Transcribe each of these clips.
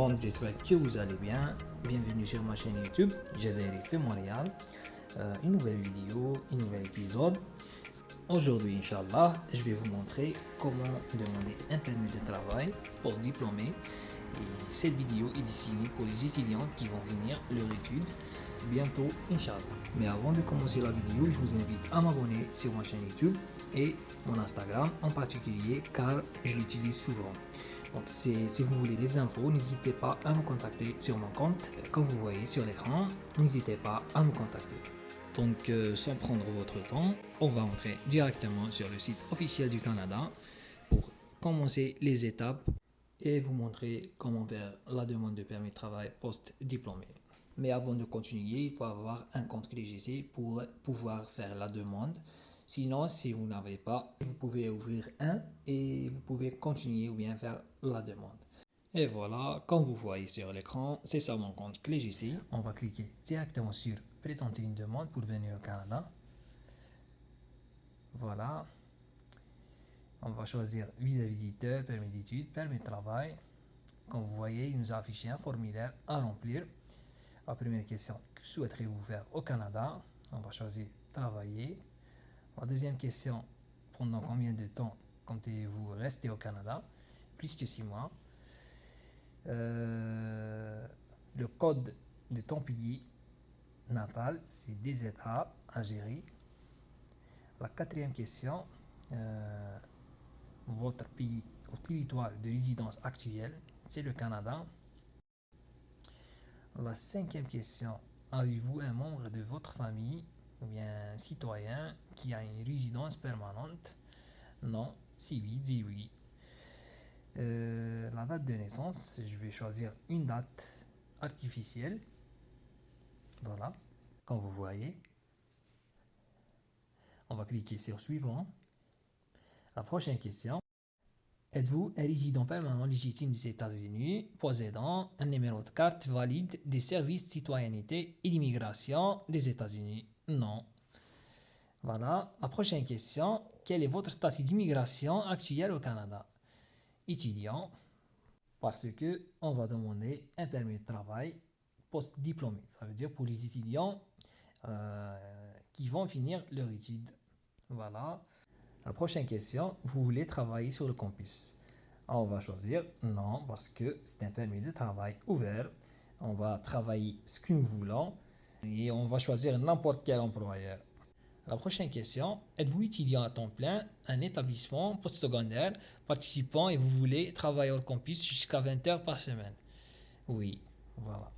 monde, j'espère que vous allez bien. Bienvenue sur ma chaîne YouTube, Jazairi fait Montréal. Une nouvelle vidéo, un nouvel épisode. Aujourd'hui, Inch'Allah, je vais vous montrer comment demander un permis de travail post-diplômé. Et cette vidéo est destinée pour les étudiants qui vont finir leur étude bientôt, Inch'Allah. Mais avant de commencer la vidéo, je vous invite à m'abonner sur ma chaîne YouTube et mon Instagram en particulier car je l'utilise souvent. Donc si vous voulez des infos, n'hésitez pas à me contacter sur mon compte. Comme vous voyez sur l'écran, n'hésitez pas à me contacter. Donc sans prendre votre temps, on va entrer directement sur le site officiel du Canada pour commencer les étapes et vous montrer comment faire la demande de permis de travail post-diplômé. Mais avant de continuer, il faut avoir un compte QGC pour pouvoir faire la demande. Sinon, si vous n'avez pas, vous pouvez ouvrir un et vous pouvez continuer ou bien faire la demande. Et voilà, comme vous voyez sur l'écran, c'est ça mon compte QGC. On va cliquer directement sur présenter une demande pour venir au Canada. Voilà. On va choisir visa visiteur, permis d'études, permis de travail. Comme vous voyez, il nous a affiché un formulaire à remplir. La première question, que souhaiterez-vous faire au Canada? On va choisir travailler. La deuxième question, pendant combien de temps comptez-vous rester au Canada? Plus que 6 mois. Le code de ton pays natal, c'est DZA, Algérie. La quatrième question, votre pays ou territoire de résidence actuelle, c'est le Canada. La cinquième question, avez-vous un membre de votre famille ou bien un citoyen qui a une résidence permanente? Non. Si oui, dis oui. La date de naissance, je vais choisir une date artificielle. Voilà, comme vous voyez. On va cliquer sur suivant. La prochaine question. Êtes-vous un résident permanent légitime des États-Unis possédant un numéro de carte valide des services de citoyenneté et d'immigration des États-Unis? Non. Voilà. La prochaine question. Quel est votre statut d'immigration actuel au Canada? Étudiant. Parce que on va demander un permis de travail post-diplômé. Ça veut dire pour les étudiants qui vont finir leur étude. Voilà. La prochaine question, vous voulez travailler sur le campus? On va choisir non parce que c'est un permis de travail ouvert. On va travailler ce que nous voulons et on va choisir n'importe quel employeur. La prochaine question, êtes-vous étudiant à temps plein, un établissement postsecondaire, participant et vous voulez travailler au campus jusqu'à 20 heures par semaine? Oui, voilà.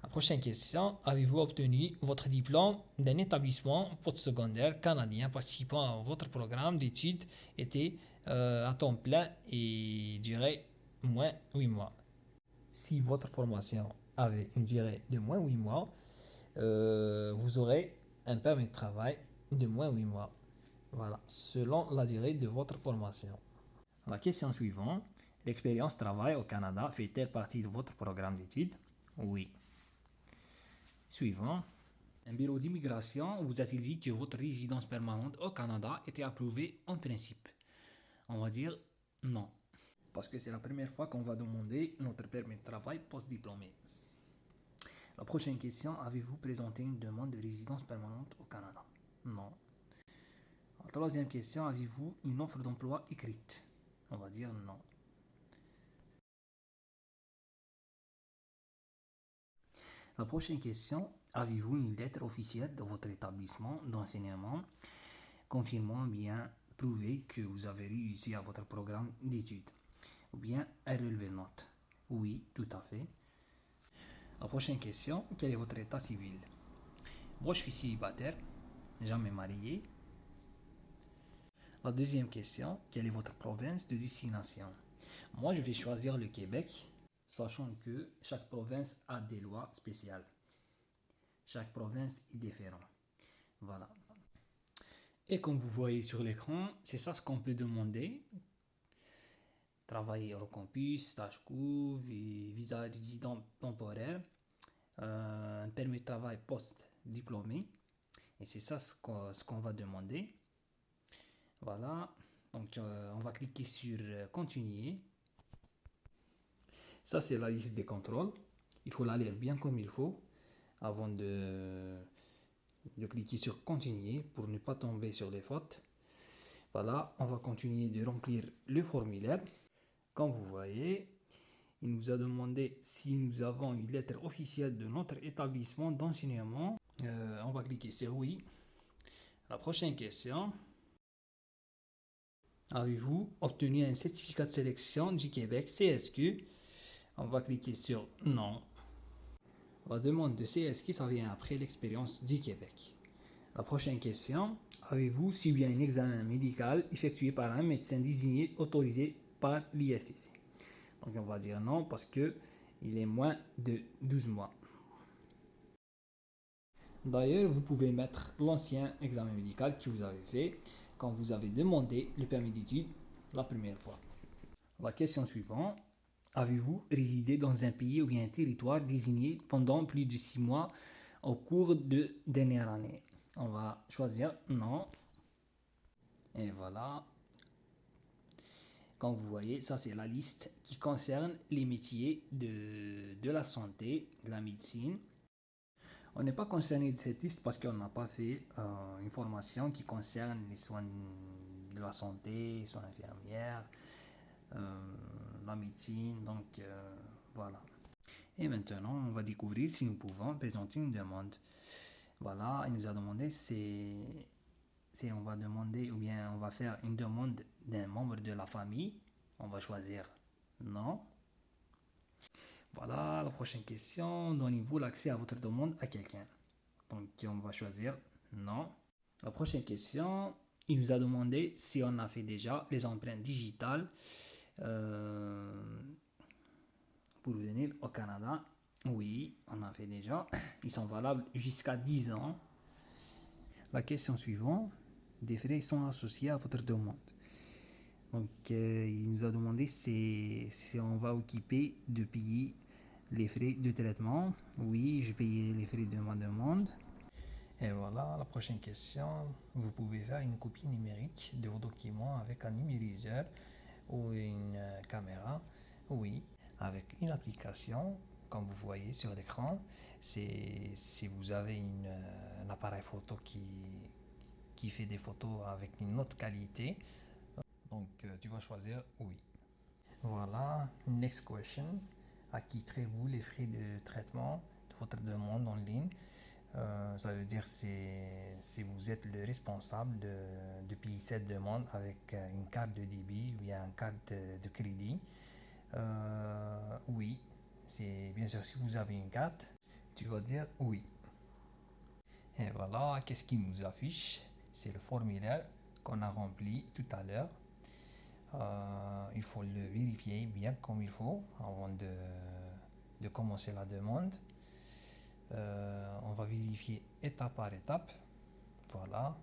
La prochaine question, avez-vous obtenu votre diplôme d'un établissement postsecondaire canadien participant à votre programme d'études était à temps plein et durait moins 8 mois? Si votre formation avait une durée de moins 8 mois, vous aurez un permis de travail de moins 8 mois. Voilà, selon la durée de votre formation. La question suivante, l'expérience travail au Canada fait-elle partie de votre programme d'études? Oui. Suivant, un bureau d'immigration vous a-t-il dit que votre résidence permanente au Canada était approuvée en principe? On va dire non. Parce que c'est la première fois qu'on va demander notre permis de travail post-diplômé. La prochaine question, avez-vous présenté une demande de résidence permanente au Canada? Non. La troisième question, avez-vous une offre d'emploi écrite? On va dire non. La prochaine question, avez-vous une lettre officielle de votre établissement d'enseignement confirmant bien prouver que vous avez réussi à votre programme d'études? Ou bien un relevé de notes? Oui, tout à fait. La prochaine question, quel est votre état civil? Moi, je suis célibataire, jamais marié. La deuxième question, quelle est votre province de destination? Moi, je vais choisir le Québec, sachant que chaque province a des lois spéciales. Chaque province est différente. Voilà. Et comme vous voyez sur l'écran, c'est ça ce qu'on peut demander. Travailler au campus, stage court, visa résident temporaire, un permis de travail post-diplômé. Et c'est ça ce qu'on va demander. Voilà. Donc on va cliquer sur continuer. Ça, c'est la liste des contrôles. Il faut la lire bien comme il faut avant de cliquer sur continuer pour ne pas tomber sur les fautes. Voilà, on va continuer de remplir le formulaire. Comme vous voyez, il nous a demandé si nous avons une lettre officielle de notre établissement d'enseignement. On va cliquer sur oui. La prochaine question. Avez-vous obtenu un certificat de sélection du Québec CSQ? On va cliquer sur non. La demande de CSQ, ça vient après l'expérience du Québec. La prochaine question. Avez-vous subi un examen médical effectué par un médecin désigné autorisé par l'ISCC? Donc on va dire non parce que il est moins de 12 mois. D'ailleurs, vous pouvez mettre l'ancien examen médical que vous avez fait quand vous avez demandé le permis d'études la première fois. La question suivante. Avez-vous résidé dans un pays ou bien un territoire désigné pendant plus de 6 mois au cours de dernière année? On va choisir non. Et voilà. Comme vous voyez, ça c'est la liste qui concerne les métiers de la santé, de la médecine. On n'est pas concerné de cette liste parce qu'on n'a pas fait une formation qui concerne les soins de la santé, les soins infirmières, la médecine, donc voilà. Et maintenant, on va découvrir si nous pouvons présenter une demande. Voilà, il nous a demandé si on va demander ou bien on va faire une demande d'un membre de la famille. On va choisir non. Voilà, la prochaine question. Donnez-vous l'accès à votre demande à quelqu'un? Donc, on va choisir non. La prochaine question, il nous a demandé si on a fait déjà les empreintes digitales pour venir au Canada. Oui, on a fait déjà. Ils sont valables jusqu'à 10 ans. La question suivante, des frais sont associés à votre demande. Donc, il nous a demandé si on va occuper de payer les frais de traitement. Oui, je paye les frais de ma demande. Et voilà, la prochaine question. Vous pouvez faire une copie numérique de vos documents avec un numériseur ou une caméra. Oui, avec une application, comme vous voyez sur l'écran. Si vous avez un appareil photo qui fait des photos avec une autre qualité, donc tu vas choisir oui. Voilà, next question. Acquitterez-vous les frais de traitement de votre demande en ligne? Ça veut dire si vous êtes le responsable de payer cette demande avec une carte de débit ou bien une carte de crédit. Oui, c'est bien sûr si vous avez une carte, tu vas dire oui. Et voilà, qu'est-ce qui nous affiche? C'est le formulaire qu'on a rempli tout à l'heure. Il faut le vérifier bien comme il faut avant de commencer la demande. On va vérifier étape par étape. Voilà,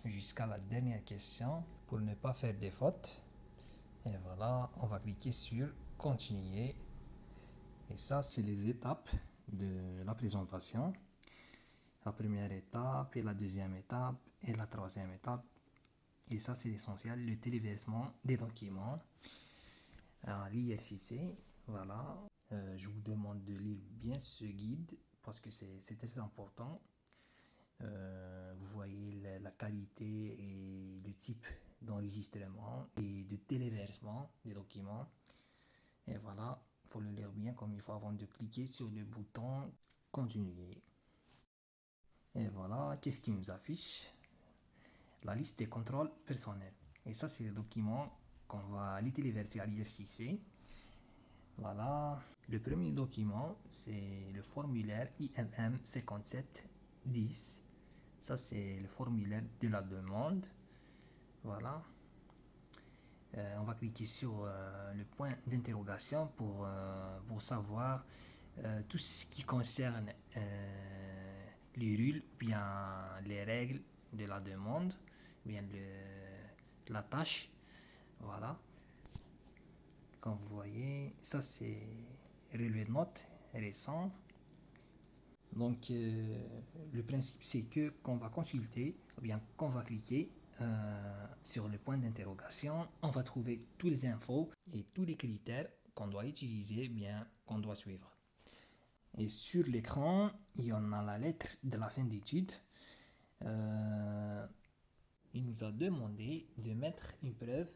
jusqu'à la dernière question pour ne pas faire des fautes. Et voilà, on va cliquer sur continuer. Et ça, c'est les étapes de la présentation. La première étape, et la deuxième étape, et la troisième étape. Et ça, c'est l'essentiel, le téléversement des documents à l'IRCC. Voilà. Je vous demande de lire bien ce guide parce que c'est très important. Vous voyez la qualité et le type d'enregistrement et de téléversement des documents. Et voilà, il faut le lire bien comme il faut avant de cliquer sur le bouton continuer. Et voilà, qu'est-ce qui nous affiche? La liste des contrôles personnels. Et ça, c'est le document qu'on va aller téléverser à l'IRCC. Voilà. Le premier document, c'est le formulaire IMM 5710. Ça, c'est le formulaire de la demande. Voilà. On va cliquer sur le point d'interrogation pour savoir tout ce qui concerne les règles, bien les règles de la demande, bien la tâche. Voilà. Comme vous voyez, ça c'est relevé de notes récent. Donc le principe c'est que qu'on va consulter ou bien qu'on va cliquer sur le point d'interrogation, on va trouver toutes les infos et tous les critères qu'on doit utiliser, bien qu'on doit suivre. Et sur l'écran, il y en a la lettre de la fin d'études. Il nous a demandé de mettre une preuve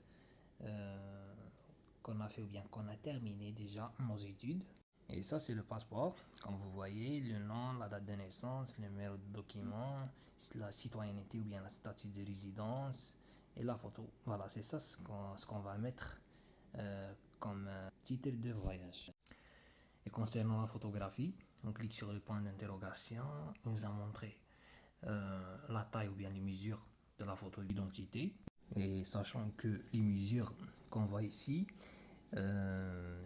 qu'on a fait ou bien qu'on a terminé déjà nos études. Et ça, c'est le passeport. Comme vous voyez, le nom, la date de naissance, le numéro de document, la citoyenneté ou bien la statut de résidence et la photo. Voilà, c'est ça ce qu'on va mettre comme titre de voyage. Et concernant la photographie, on clique sur le point d'interrogation. Il nous a montré la taille ou bien les mesures de la photo d'identité. Et sachant que les mesures qu'on voit ici,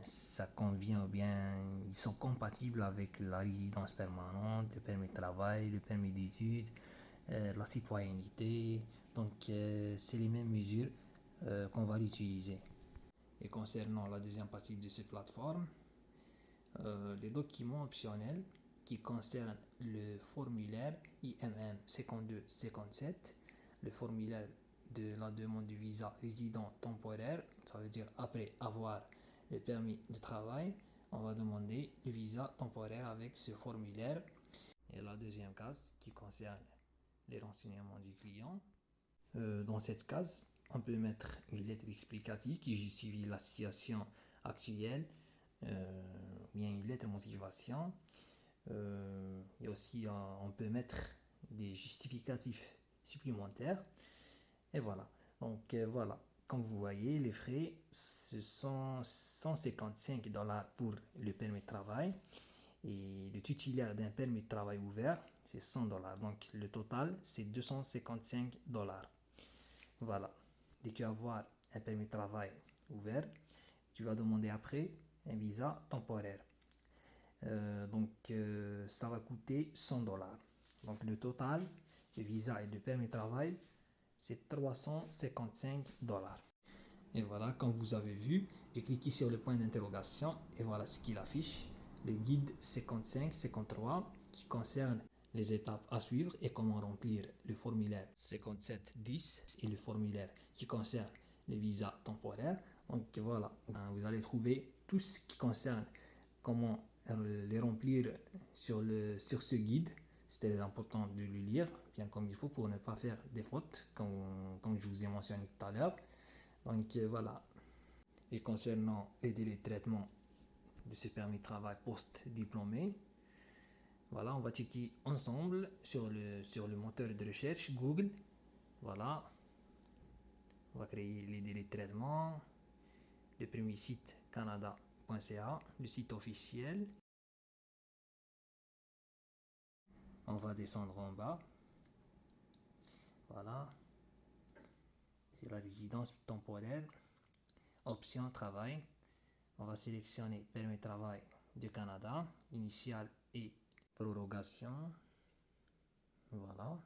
ça convient ou bien ils sont compatibles avec la résidence permanente, le permis de travail, le permis d'études, la citoyenneté. Donc c'est les mêmes mesures qu'on va utiliser. Et concernant la deuxième partie de cette plateforme, les documents optionnels qui concernent le formulaire IMM 5257, le formulaire de la demande de visa résident temporaire, ça veut dire après avoir le permis de travail, on va demander le visa temporaire avec ce formulaire. Et la deuxième case qui concerne les renseignements du client. Dans cette case, on peut mettre une lettre explicative qui justifie la situation actuelle, bien une lettre de motivation. Et aussi, on peut mettre des justificatifs supplémentaires. Et voilà. Donc voilà. Comme vous voyez, les frais, ce sont $155 pour le permis de travail. Et le titulaire d'un permis de travail ouvert, c'est $100. Donc le total, c'est $255. Voilà. Dès que tu vas avoir un permis de travail ouvert, tu vas demander après un visa temporaire. Ça va coûter $100. Donc le total, le visa et le permis de travail, c'est $355. Et voilà, comme vous avez vu, j'ai cliqué sur le point d'interrogation et voilà ce qu'il affiche. Le guide 55-53 qui concerne les étapes à suivre et comment remplir le formulaire 5710 et le formulaire qui concerne les visas temporaires. Donc voilà, vous allez trouver tout ce qui concerne comment les remplir sur ce guide. C'est très important de le lire bien comme il faut pour ne pas faire des fautes comme je vous ai mentionné tout à l'heure. Donc voilà. Et concernant les délais de traitement de ce permis de travail post-diplômé, voilà, on va checker ensemble sur le moteur de recherche Google. Voilà. On va créer les délais de traitement. Le premier site canada.ca, le site officiel. On va descendre en bas. Voilà. C'est la résidence temporaire. Option travail. On va sélectionner permis de travail du Canada, initial et prorogation. Voilà.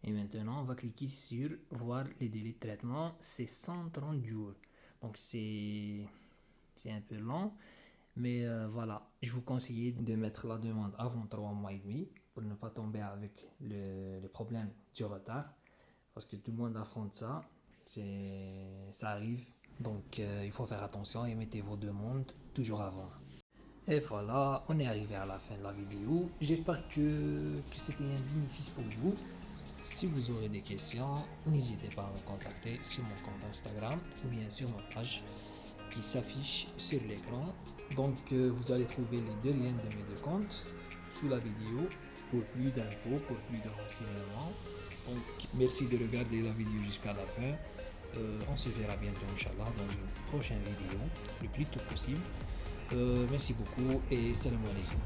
Et maintenant, on va cliquer sur voir les délais de traitement. C'est 130 jours. Donc, c'est un peu long. Mais voilà, je vous conseille de mettre la demande avant 3 mois et demi pour ne pas tomber avec le problème du retard. Parce que tout le monde affronte ça. Ça arrive. Donc, il faut faire attention et mettez vos demandes toujours avant. Et voilà, on est arrivé à la fin de la vidéo. J'espère que c'était un bénéfice pour vous. Si vous aurez des questions, n'hésitez pas à me contacter sur mon compte Instagram ou bien sur ma page qui s'affiche sur l'écran. Donc, vous allez trouver les deux liens de mes deux comptes sous la vidéo pour plus d'infos, pour plus de renseignements. Donc, merci de regarder la vidéo jusqu'à la fin. On se verra bientôt, Inch'Allah, dans une prochaine vidéo, le plus tôt possible. Merci beaucoup et salam alaikum.